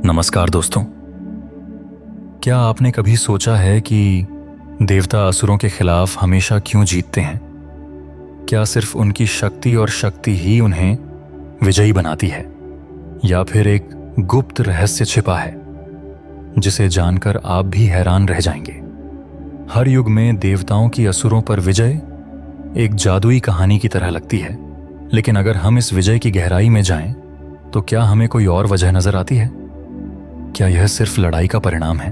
नमस्कार दोस्तों। क्या आपने कभी सोचा है कि देवता असुरों के खिलाफ हमेशा क्यों जीतते हैं? क्या सिर्फ उनकी शक्ति और शक्ति ही उन्हें विजयी बनाती है, या फिर एक गुप्त रहस्य छिपा है जिसे जानकर आप भी हैरान रह जाएंगे? हर युग में देवताओं की असुरों पर विजय एक जादुई कहानी की तरह लगती है, लेकिन अगर हम इस विजय की गहराई में जाएं, तो क्या हमें कोई और वजह नजर आती है? क्या यह सिर्फ लड़ाई का परिणाम है,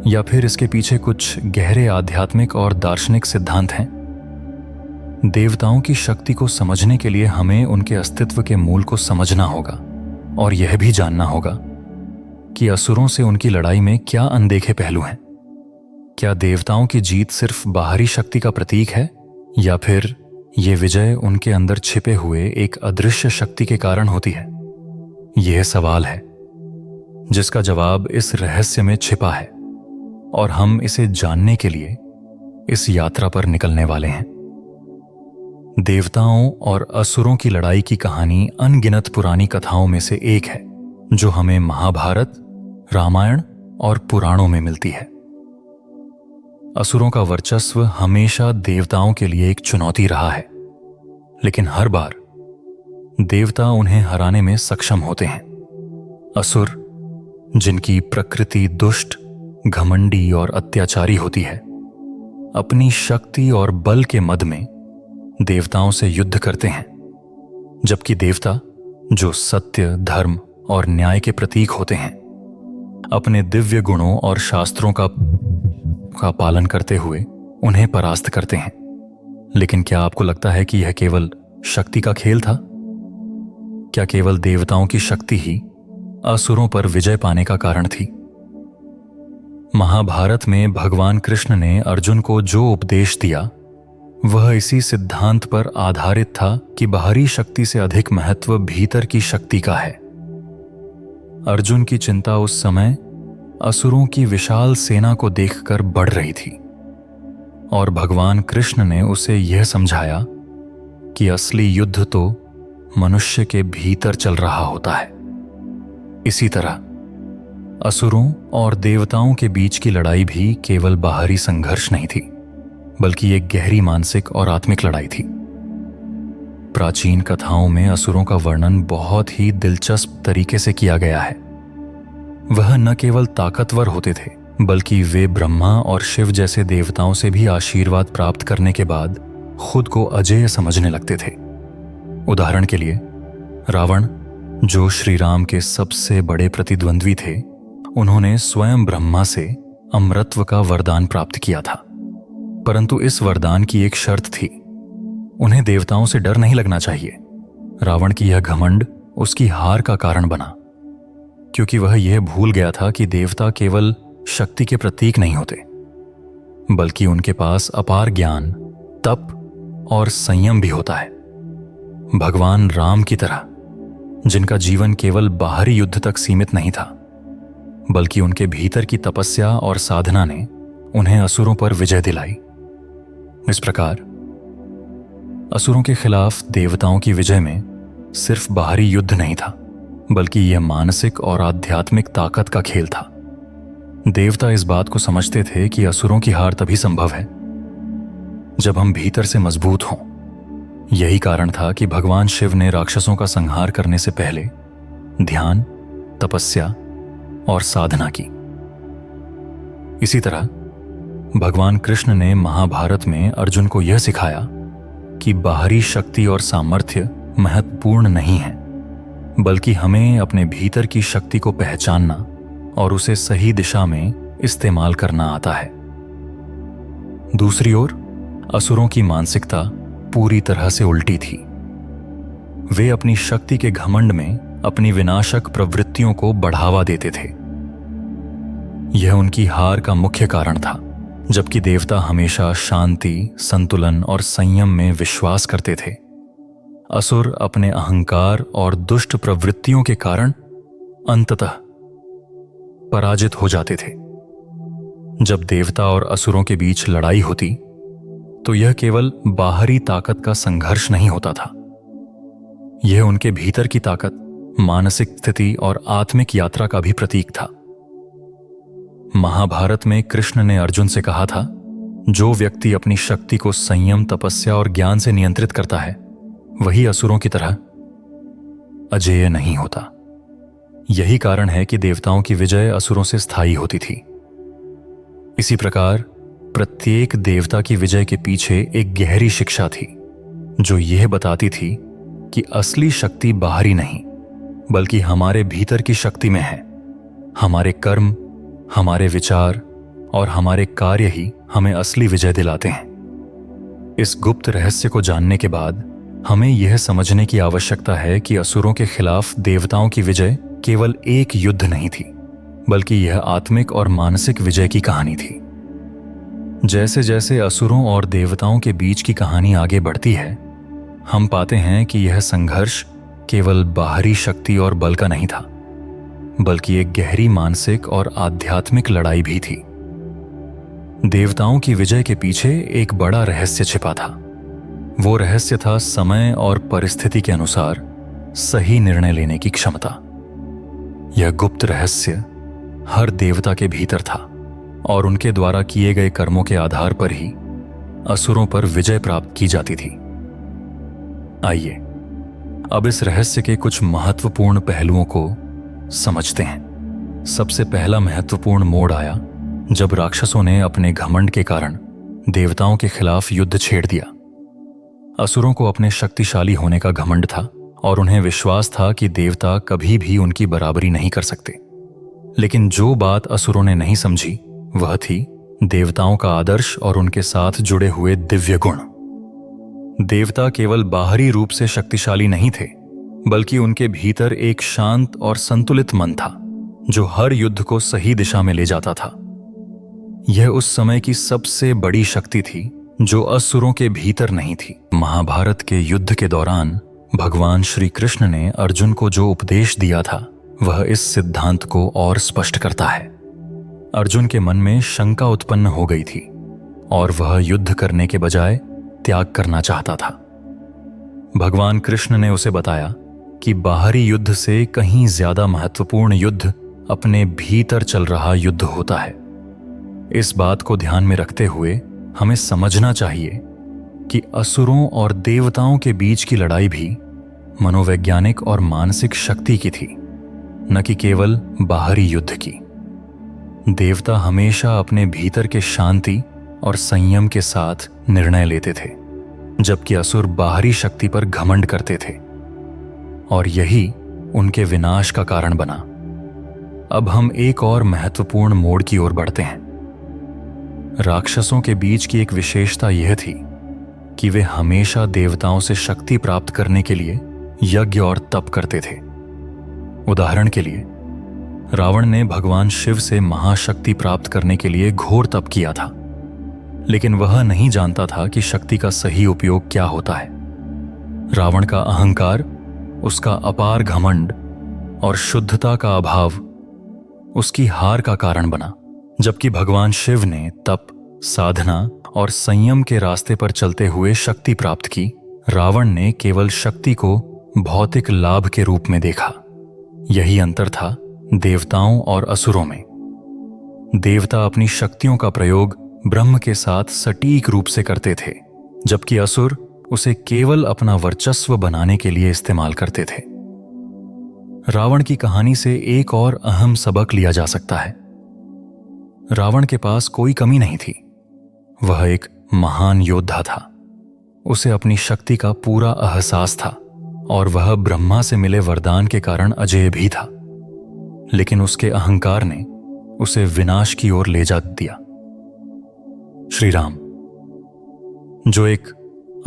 या फिर इसके पीछे कुछ गहरे आध्यात्मिक और दार्शनिक सिद्धांत हैं? देवताओं की शक्ति को समझने के लिए हमें उनके अस्तित्व के मूल को समझना होगा और यह भी जानना होगा कि असुरों से उनकी लड़ाई में क्या अनदेखे पहलू हैं। क्या देवताओं की जीत सिर्फ बाहरी शक्ति का प्रतीक है, या फिर यह विजय उनके अंदर छिपे हुए एक अदृश्य शक्ति के कारण होती है? यह सवाल है जिसका जवाब इस रहस्य में छिपा है, और हम इसे जानने के लिए इस यात्रा पर निकलने वाले हैं। देवताओं और असुरों की लड़ाई की कहानी अनगिनत पुरानी कथाओं में से एक है जो हमें महाभारत, रामायण और पुराणों में मिलती है। असुरों का वर्चस्व हमेशा देवताओं के लिए एक चुनौती रहा है, लेकिन हर बार देवता उन्हें हराने में सक्षम होते हैं। असुर, जिनकी प्रकृति दुष्ट, घमंडी और अत्याचारी होती है, अपनी शक्ति और बल के मद में देवताओं से युद्ध करते हैं, जबकि देवता, जो सत्य, धर्म और न्याय के प्रतीक होते हैं, अपने दिव्य गुणों और शास्त्रों का पालन करते हुए उन्हें परास्त करते हैं। लेकिन क्या आपको लगता है कि यह केवल शक्ति का खेल था? क्या केवल देवताओं की शक्ति ही असुरों पर विजय पाने का कारण थी? महाभारत में भगवान कृष्ण ने अर्जुन को जो उपदेश दिया, वह इसी सिद्धांत पर आधारित था कि बाहरी शक्ति से अधिक महत्व भीतर की शक्ति का है। अर्जुन की चिंता उस समय असुरों की विशाल सेना को देखकर बढ़ रही थी, और भगवान कृष्ण ने उसे यह समझाया कि असली युद्ध तो मनुष्य के भीतर चल रहा होता है। इसी तरह असुरों और देवताओं के बीच की लड़ाई भी केवल बाहरी संघर्ष नहीं थी, बल्कि एक गहरी मानसिक और आत्मिक लड़ाई थी। प्राचीन कथाओं में असुरों का वर्णन बहुत ही दिलचस्प तरीके से किया गया है। वह न केवल ताकतवर होते थे, बल्कि वे ब्रह्मा और शिव जैसे देवताओं से भी आशीर्वाद प्राप्त करने के बाद खुद को अजेय समझने लगते थे। उदाहरण के लिए, रावण, जो श्री राम के सबसे बड़े प्रतिद्वंद्वी थे, उन्होंने स्वयं ब्रह्मा से अमरत्व का वरदान प्राप्त किया था। परंतु इस वरदान की एक शर्त थी, उन्हें देवताओं से डर नहीं लगना चाहिए। रावण की यह घमंड उसकी हार का कारण बना, क्योंकि वह यह भूल गया था कि देवता केवल शक्ति के प्रतीक नहीं होते, बल्कि उनके पास अपार ज्ञान, तप और संयम भी होता है। भगवान राम की तरह, जिनका जीवन केवल बाहरी युद्ध तक सीमित नहीं था, बल्कि उनके भीतर की तपस्या और साधना ने उन्हें असुरों पर विजय दिलाई। इस प्रकार असुरों के खिलाफ देवताओं की विजय में सिर्फ बाहरी युद्ध नहीं था, बल्कि यह मानसिक और आध्यात्मिक ताकत का खेल था। देवता इस बात को समझते थे कि असुरों की हार तभी संभव है जब हम भीतर से मजबूत हों। यही कारण था कि भगवान शिव ने राक्षसों का संहार करने से पहले ध्यान, तपस्या और साधना की। इसी तरह भगवान कृष्ण ने महाभारत में अर्जुन को यह सिखाया कि बाहरी शक्ति और सामर्थ्य महत्वपूर्ण नहीं है, बल्कि हमें अपने भीतर की शक्ति को पहचानना और उसे सही दिशा में इस्तेमाल करना आता है। दूसरी ओर असुरों की मानसिकता पूरी तरह से उल्टी थी। वे अपनी शक्ति के घमंड में अपनी विनाशक प्रवृत्तियों को बढ़ावा देते थे। यह उनकी हार का मुख्य कारण था, जबकि देवता हमेशा शांति, संतुलन और संयम में विश्वास करते थे। असुर अपने अहंकार और दुष्ट प्रवृत्तियों के कारण अंततः पराजित हो जाते थे। जब देवता और असुरों के बीच लड़ाई होती, तो यह केवल बाहरी ताकत का संघर्ष नहीं होता था। यह उनके भीतर की ताकत, मानसिक स्थिति और आत्मिक यात्रा का भी प्रतीक था। महाभारत में कृष्ण ने अर्जुन से कहा था, जो व्यक्ति अपनी शक्ति को संयम, तपस्या और ज्ञान से नियंत्रित करता है वही असुरों की तरह अजेय नहीं होता। यही कारण है कि देवताओं की विजय असुरों से स्थायी होती थी। इसी प्रकार प्रत्येक देवता की विजय के पीछे एक गहरी शिक्षा थी, जो यह बताती थी कि असली शक्ति बाहरी नहीं बल्कि हमारे भीतर की शक्ति में है। हमारे कर्म, हमारे विचार और हमारे कार्य ही हमें असली विजय दिलाते हैं। इस गुप्त रहस्य को जानने के बाद हमें यह समझने की आवश्यकता है कि असुरों के खिलाफ देवताओं की विजय केवल एक युद्ध नहीं थी, बल्कि यह आत्मिक और मानसिक विजय की कहानी थी। जैसे जैसे असुरों और देवताओं के बीच की कहानी आगे बढ़ती है, हम पाते हैं कि यह संघर्ष केवल बाहरी शक्ति और बल का नहीं था, बल्कि एक गहरी मानसिक और आध्यात्मिक लड़ाई भी थी। देवताओं की विजय के पीछे एक बड़ा रहस्य छिपा था। वो रहस्य था समय और परिस्थिति के अनुसार सही निर्णय लेने की क्षमता। यह गुप्त रहस्य हर देवता के भीतर था और उनके द्वारा किए गए कर्मों के आधार पर ही असुरों पर विजय प्राप्त की जाती थी। आइए अब इस रहस्य के कुछ महत्वपूर्ण पहलुओं को समझते हैं। सबसे पहला महत्वपूर्ण मोड़ आया जब राक्षसों ने अपने घमंड के कारण देवताओं के खिलाफ युद्ध छेड़ दिया। असुरों को अपने शक्तिशाली होने का घमंड था और उन्हें विश्वास था कि देवता कभी भी उनकी बराबरी नहीं कर सकते। लेकिन जो बात असुरों ने नहीं समझी वह थी देवताओं का आदर्श और उनके साथ जुड़े हुए दिव्य गुण। देवता केवल बाहरी रूप से शक्तिशाली नहीं थे, बल्कि उनके भीतर एक शांत और संतुलित मन था जो हर युद्ध को सही दिशा में ले जाता था। यह उस समय की सबसे बड़ी शक्ति थी जो असुरों के भीतर नहीं थी। महाभारत के युद्ध के दौरान भगवान श्री कृष्ण ने अर्जुन को जो उपदेश दिया था वह इस सिद्धांत को और स्पष्ट करता है। अर्जुन के मन में शंका उत्पन्न हो गई थी और वह युद्ध करने के बजाय त्याग करना चाहता था। भगवान कृष्ण ने उसे बताया कि बाहरी युद्ध से कहीं ज्यादा महत्वपूर्ण युद्ध अपने भीतर चल रहा युद्ध होता है। इस बात को ध्यान में रखते हुए हमें समझना चाहिए कि असुरों और देवताओं के बीच की लड़ाई भी मनोवैज्ञानिक और मानसिक शक्ति की थी, न कि केवल बाहरी युद्ध की। देवता हमेशा अपने भीतर के शांति और संयम के साथ निर्णय लेते थे, जबकि असुर बाहरी शक्ति पर घमंड करते थे और यही उनके विनाश का कारण बना। अब हम एक और महत्वपूर्ण मोड़ की ओर बढ़ते हैं। राक्षसों के बीच की एक विशेषता यह थी कि वे हमेशा देवताओं से शक्ति प्राप्त करने के लिए यज्ञ और तप करते थे। उदाहरण के लिए रावण ने भगवान शिव से महाशक्ति प्राप्त करने के लिए घोर तप किया था, लेकिन वह नहीं जानता था कि शक्ति का सही उपयोग क्या होता है। रावण का अहंकार, उसका अपार घमंड और शुद्धता का अभाव उसकी हार का कारण बना, जबकि भगवान शिव ने तप, साधना और संयम के रास्ते पर चलते हुए शक्ति प्राप्त की। रावण ने केवल शक्ति को भौतिक लाभ के रूप में देखा। यही अंतर था देवताओं और असुरों में। देवता अपनी शक्तियों का प्रयोग ब्रह्म के साथ सटीक रूप से करते थे, जबकि असुर उसे केवल अपना वर्चस्व बनाने के लिए इस्तेमाल करते थे। रावण की कहानी से एक और अहम सबक लिया जा सकता है। रावण के पास कोई कमी नहीं थी। वह एक महान योद्धा था। उसे अपनी शक्ति का पूरा एहसास था और वह ब्रह्मा से मिले वरदान के कारण अजेय भी था, लेकिन उसके अहंकार ने उसे विनाश की ओर ले जा दिया। श्री राम, जो एक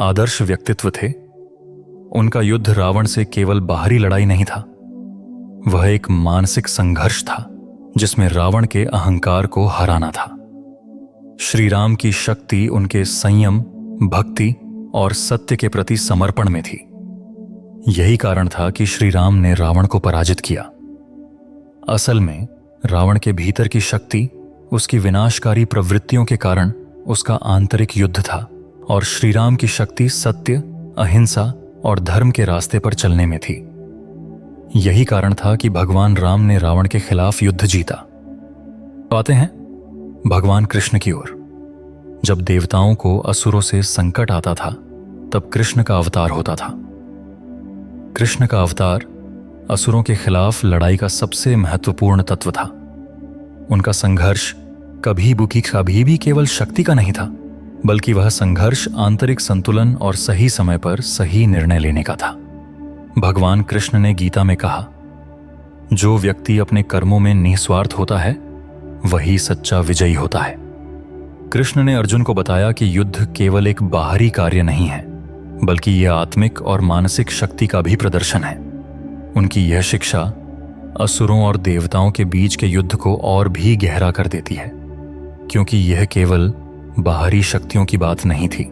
आदर्श व्यक्तित्व थे, उनका युद्ध रावण से केवल बाहरी लड़ाई नहीं था, वह एक मानसिक संघर्ष था जिसमें रावण के अहंकार को हराना था। श्री राम की शक्ति उनके संयम, भक्ति और सत्य के प्रति समर्पण में थी। यही कारण था कि श्री राम ने रावण को पराजित किया। असल में रावण के भीतर की शक्ति उसकी विनाशकारी प्रवृत्तियों के कारण उसका आंतरिक युद्ध था और श्री राम की शक्ति सत्य, अहिंसा और धर्म के रास्ते पर चलने में थी। यही कारण था कि भगवान राम ने रावण के खिलाफ युद्ध जीता। आते हैं भगवान कृष्ण की ओर। जब देवताओं को असुरों से संकट आता था तब कृष्ण का अवतार होता था। कृष्ण का अवतार असुरों के खिलाफ लड़ाई का सबसे महत्वपूर्ण तत्व था। उनका संघर्ष कभी भी केवल शक्ति का नहीं था, बल्कि वह संघर्ष आंतरिक संतुलन और सही समय पर सही निर्णय लेने का था। भगवान कृष्ण ने गीता में कहा, जो व्यक्ति अपने कर्मों में निस्वार्थ होता है वही सच्चा विजयी होता है। कृष्ण ने अर्जुन को बताया कि युद्ध केवल एक बाहरी कार्य नहीं है, बल्कि यह आत्मिक और मानसिक शक्ति का भी प्रदर्शन है। उनकी यह शिक्षा असुरों और देवताओं के बीच के युद्ध को और भी गहरा कर देती है, क्योंकि यह केवल बाहरी शक्तियों की बात नहीं थी,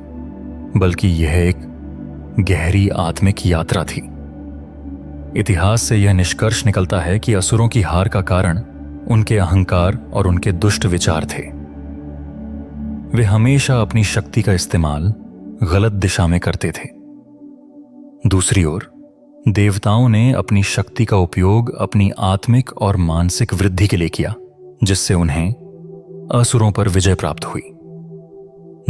बल्कि यह एक गहरी आत्मिक यात्रा थी। इतिहास से यह निष्कर्ष निकलता है कि असुरों की हार का कारण उनके अहंकार और उनके दुष्ट विचार थे। वे हमेशा अपनी शक्ति का इस्तेमाल गलत दिशा में करते थे। दूसरी ओर देवताओं ने अपनी शक्ति का उपयोग अपनी आत्मिक और मानसिक वृद्धि के लिए किया, जिससे उन्हें असुरों पर विजय प्राप्त हुई।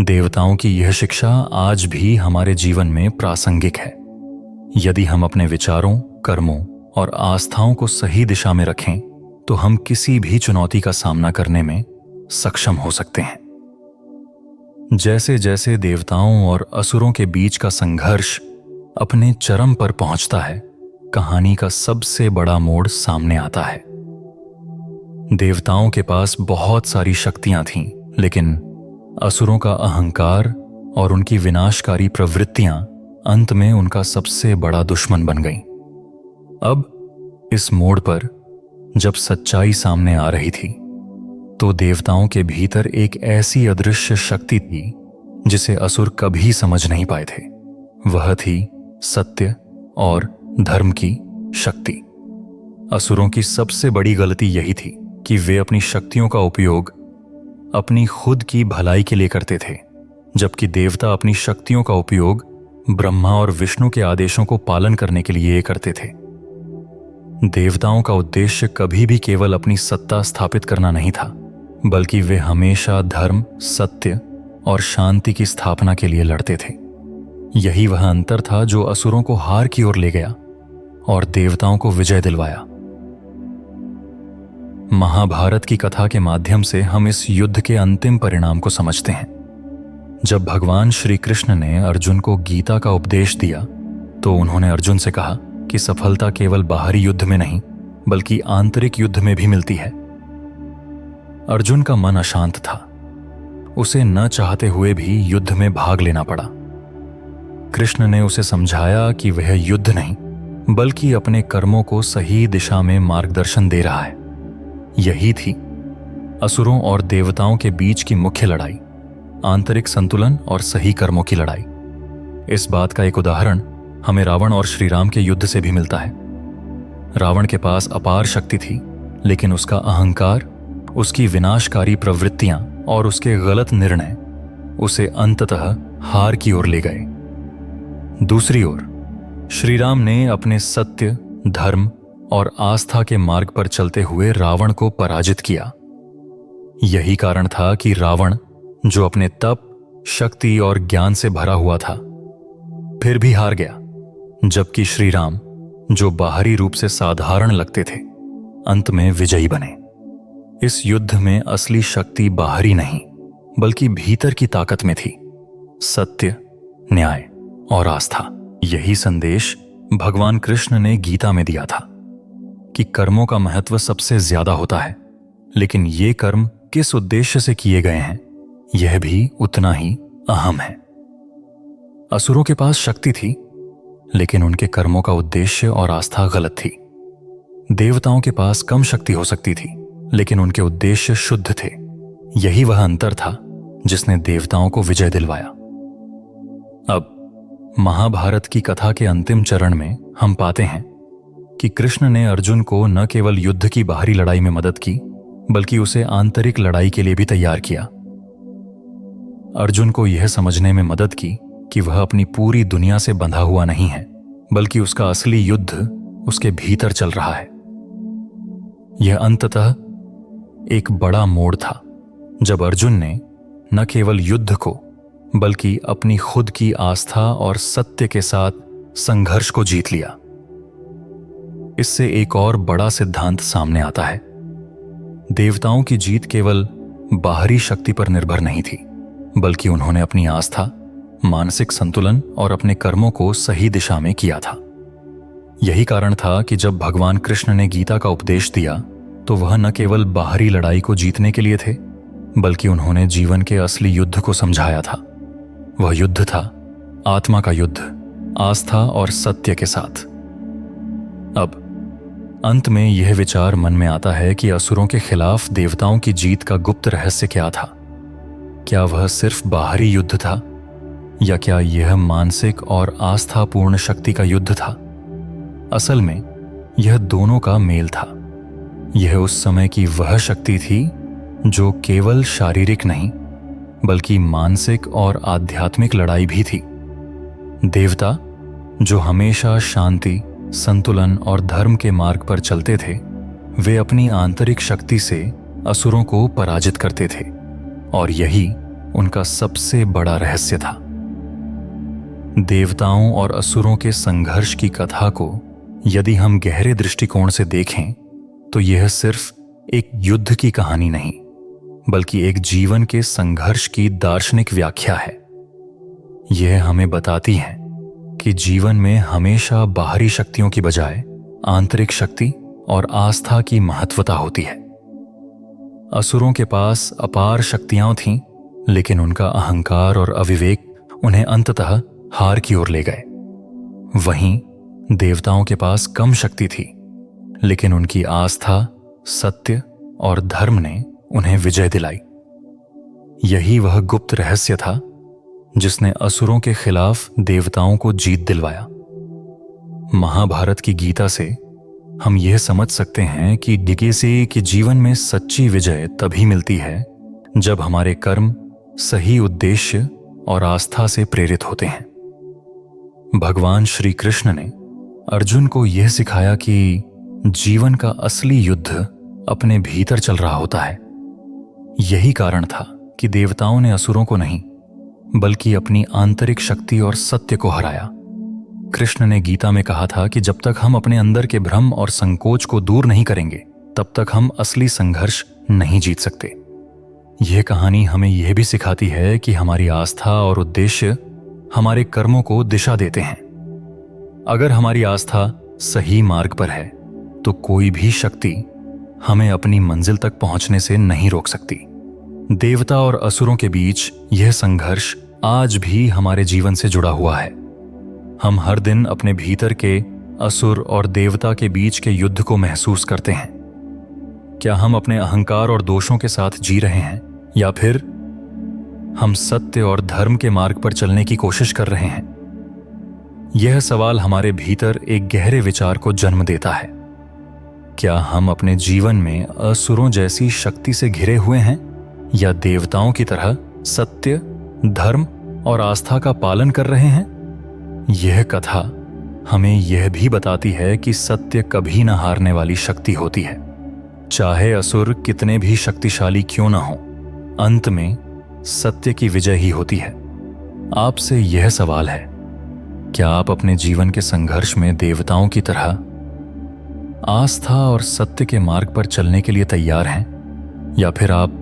देवताओं की यह शिक्षा आज भी हमारे जीवन में प्रासंगिक है। यदि हम अपने विचारों, कर्मों और आस्थाओं को सही दिशा में रखें तो हम किसी भी चुनौती का सामना करने में सक्षम हो सकते हैं। जैसे जैसे देवताओं और असुरों के बीच का संघर्ष अपने चरम पर पहुंचता है, कहानी का सबसे बड़ा मोड़ सामने आता है। देवताओं के पास बहुत सारी शक्तियां थीं, लेकिन असुरों का अहंकार और उनकी विनाशकारी प्रवृत्तियां अंत में उनका सबसे बड़ा दुश्मन बन गईं। अब इस मोड़ पर जब सच्चाई सामने आ रही थी, तो देवताओं के भीतर एक ऐसी अदृश्य शक्ति थी जिसे असुर कभी समझ नहीं पाए थे। वह थी सत्य और धर्म की शक्ति। असुरों की सबसे बड़ी गलती यही थी कि वे अपनी शक्तियों का उपयोग अपनी खुद की भलाई के लिए करते थे, जबकि देवता अपनी शक्तियों का उपयोग ब्रह्मा और विष्णु के आदेशों को पालन करने के लिए करते थे। देवताओं का उद्देश्य कभी भी केवल अपनी सत्ता स्थापित करना नहीं था, बल्कि वे हमेशा धर्म, सत्य और शांति की स्थापना के लिए लड़ते थे। यही वह अंतर था जो असुरों को हार की ओर ले गया और देवताओं को विजय दिलवाया। महाभारत की कथा के माध्यम से हम इस युद्ध के अंतिम परिणाम को समझते हैं। जब भगवान श्री कृष्ण ने अर्जुन को गीता का उपदेश दिया, तो उन्होंने अर्जुन से कहा कि सफलता केवल बाहरी युद्ध में नहीं, बल्कि आंतरिक युद्ध में भी मिलती है। अर्जुन का मन अशांत था। उसे न चाहते हुए भी युद्ध में भाग लेना पड़ा। कृष्ण ने उसे समझाया कि वह युद्ध नहीं, बल्कि अपने कर्मों को सही दिशा में मार्गदर्शन दे रहा है। यही थी असुरों और देवताओं के बीच की मुख्य लड़ाई, आंतरिक संतुलन और सही कर्मों की लड़ाई। इस बात का एक उदाहरण हमें रावण और श्री राम के युद्ध से भी मिलता है। रावण के पास अपार शक्ति थी, लेकिन उसका अहंकार, उसकी विनाशकारी प्रवृत्तियां और उसके गलत निर्णय उसे अंततः हार की ओर ले गए। दूसरी ओर श्री राम ने अपने सत्य, धर्म और आस्था के मार्ग पर चलते हुए रावण को पराजित किया। यही कारण था कि रावण, जो अपने तप, शक्ति और ज्ञान से भरा हुआ था, फिर भी हार गया, जबकि श्री राम, जो बाहरी रूप से साधारण लगते थे, अंत में विजयी बने। इस युद्ध में असली शक्ति बाहरी नहीं, बल्कि भीतर की ताकत में थी, सत्य, न्याय और आस्था। यही संदेश भगवान कृष्ण ने गीता में दिया था कि कर्मों का महत्व सबसे ज्यादा होता है, लेकिन ये कर्म किस उद्देश्य से किए गए हैं, यह भी उतना ही अहम है। असुरों के पास शक्ति थी, लेकिन उनके कर्मों का उद्देश्य और आस्था गलत थी। देवताओं के पास कम शक्ति हो सकती थी, लेकिन उनके उद्देश्य शुद्ध थे। यही वह अंतर था जिसने देवताओं को विजय दिलवाया। अब महाभारत की कथा के अंतिम चरण में हम पाते हैं कि कृष्ण ने अर्जुन को न केवल युद्ध की बाहरी लड़ाई में मदद की, बल्कि उसे आंतरिक लड़ाई के लिए भी तैयार किया। अर्जुन को यह समझने में मदद की कि वह अपनी पूरी दुनिया से बंधा हुआ नहीं है, बल्कि उसका असली युद्ध उसके भीतर चल रहा है। यह अंततः एक बड़ा मोड़ था जब अर्जुन ने न केवल युद्ध को बल्कि अपनी खुद की आस्था और सत्य के साथ संघर्ष को जीत लिया। इससे एक और बड़ा सिद्धांत सामने आता है। देवताओं की जीत केवल बाहरी शक्ति पर निर्भर नहीं थी, बल्कि उन्होंने अपनी आस्था, मानसिक संतुलन और अपने कर्मों को सही दिशा में किया था। यही कारण था कि जब भगवान कृष्ण ने गीता का उपदेश दिया तो वह न केवल बाहरी लड़ाई को जीतने के लिए थे, बल्कि उन्होंने जीवन के असली युद्ध को समझाया था। वह युद्ध था आत्मा का युद्ध, आस्था और सत्य के साथ। अब अंत में यह विचार मन में आता है कि असुरों के खिलाफ देवताओं की जीत का गुप्त रहस्य क्या था। क्या वह सिर्फ बाहरी युद्ध था, या क्या यह मानसिक और आस्थापूर्ण शक्ति का युद्ध था? असल में यह दोनों का मेल था। यह उस समय की वह शक्ति थी जो केवल शारीरिक नहीं बल्कि मानसिक और आध्यात्मिक लड़ाई भी थी। देवता जो हमेशा शांति, संतुलन और धर्म के मार्ग पर चलते थे, वे अपनी आंतरिक शक्ति से असुरों को पराजित करते थे, और यही उनका सबसे बड़ा रहस्य था। देवताओं और असुरों के संघर्ष की कथा को यदि हम गहरे दृष्टिकोण से देखें तो यह सिर्फ एक युद्ध की कहानी नहीं, बल्कि एक जीवन के संघर्ष की दार्शनिक व्याख्या है। यह हमें बताती है कि जीवन में हमेशा बाहरी शक्तियों की बजाय आंतरिक शक्ति और आस्था की महत्वता होती है। असुरों के पास अपार शक्तियां थीं, लेकिन उनका अहंकार और अविवेक उन्हें अंततः हार की ओर ले गए। वहीं देवताओं के पास कम शक्ति थी, लेकिन उनकी आस्था, सत्य और धर्म ने उन्हें विजय दिलाई। यही वह गुप्त रहस्य था जिसने असुरों के खिलाफ देवताओं को जीत दिलवाया। महाभारत की गीता से हम यह समझ सकते हैं कि किसी के जीवन में सच्ची विजय तभी मिलती है जब हमारे कर्म सही उद्देश्य और आस्था से प्रेरित होते हैं। भगवान श्री कृष्ण ने अर्जुन को यह सिखाया कि जीवन का असली युद्ध अपने भीतर चल रहा होता है। यही कारण था कि देवताओं ने असुरों को नहीं बल्कि अपनी आंतरिक शक्ति और सत्य को हराया। कृष्ण ने गीता में कहा था कि जब तक हम अपने अंदर के भ्रम और संकोच को दूर नहीं करेंगे, तब तक हम असली संघर्ष नहीं जीत सकते। यह कहानी हमें यह भी सिखाती है कि हमारी आस्था और उद्देश्य हमारे कर्मों को दिशा देते हैं। अगर हमारी आस्था सही मार्ग पर है तो कोई भी शक्ति हमें अपनी मंजिल तक पहुंचने से नहीं रोक सकती। देवता और असुरों के बीच यह संघर्ष आज भी हमारे जीवन से जुड़ा हुआ है। हम हर दिन अपने भीतर के असुर और देवता के बीच के युद्ध को महसूस करते हैं। क्या हम अपने अहंकार और दोषों के साथ जी रहे हैं, या फिर हम सत्य और धर्म के मार्ग पर चलने की कोशिश कर रहे हैं? यह सवाल हमारे भीतर एक गहरे विचार को जन्म देता है। क्या हम अपने जीवन में असुरों जैसी शक्ति से घिरे हुए हैं, या देवताओं की तरह सत्य, धर्म और आस्था का पालन कर रहे हैं? यह कथा हमें यह भी बताती है कि सत्य कभी न हारने वाली शक्ति होती है। चाहे असुर कितने भी शक्तिशाली क्यों न हो, अंत में सत्य की विजय ही होती है। आपसे यह सवाल है, क्या आप अपने जीवन के संघर्ष में देवताओं की तरह आस्था और सत्य के मार्ग पर चलने के लिए तैयार हैं, या फिर आप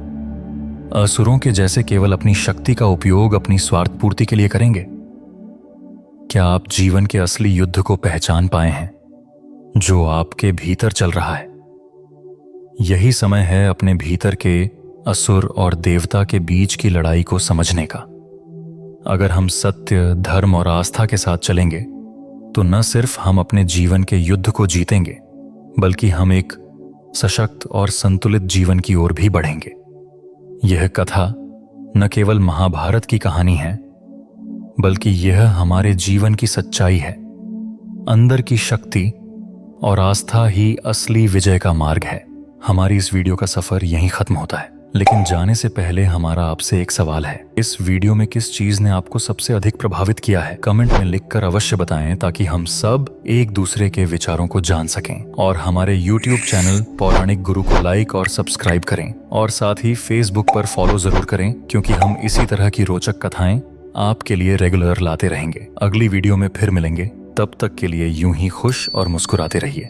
असुरों के जैसे केवल अपनी शक्ति का उपयोग अपनी स्वार्थ पूर्ति के लिए करेंगे? क्या आप जीवन के असली युद्ध को पहचान पाए हैं जो आपके भीतर चल रहा है? यही समय है अपने भीतर के असुर और देवता के बीच की लड़ाई को समझने का। अगर हम सत्य, धर्म और आस्था के साथ चलेंगे तो न सिर्फ हम अपने जीवन के युद्ध को जीतेंगे, बल्कि हम एक सशक्त और संतुलित जीवन की ओर भी बढ़ेंगे। यह कथा न केवल महाभारत की कहानी है, बल्कि यह हमारे जीवन की सच्चाई है। अंदर की शक्ति और आस्था ही असली विजय का मार्ग है। हमारी इस वीडियो का सफर यहीं खत्म होता है। लेकिन जाने से पहले हमारा आपसे एक सवाल है, इस वीडियो में किस चीज ने आपको सबसे अधिक प्रभावित किया है? कमेंट में लिखकर अवश्य बताएं ताकि हम सब एक दूसरे के विचारों को जान सकें। और हमारे YouTube चैनल पौराणिक गुरु को लाइक और सब्सक्राइब करें और साथ ही Facebook पर फॉलो जरूर करें, क्योंकि हम इसी तरह की रोचक कथाएं आपके लिए रेगुलर लाते रहेंगे। अगली वीडियो में फिर मिलेंगे, तब तक के लिए यूं ही खुश और मुस्कुराते रहिए।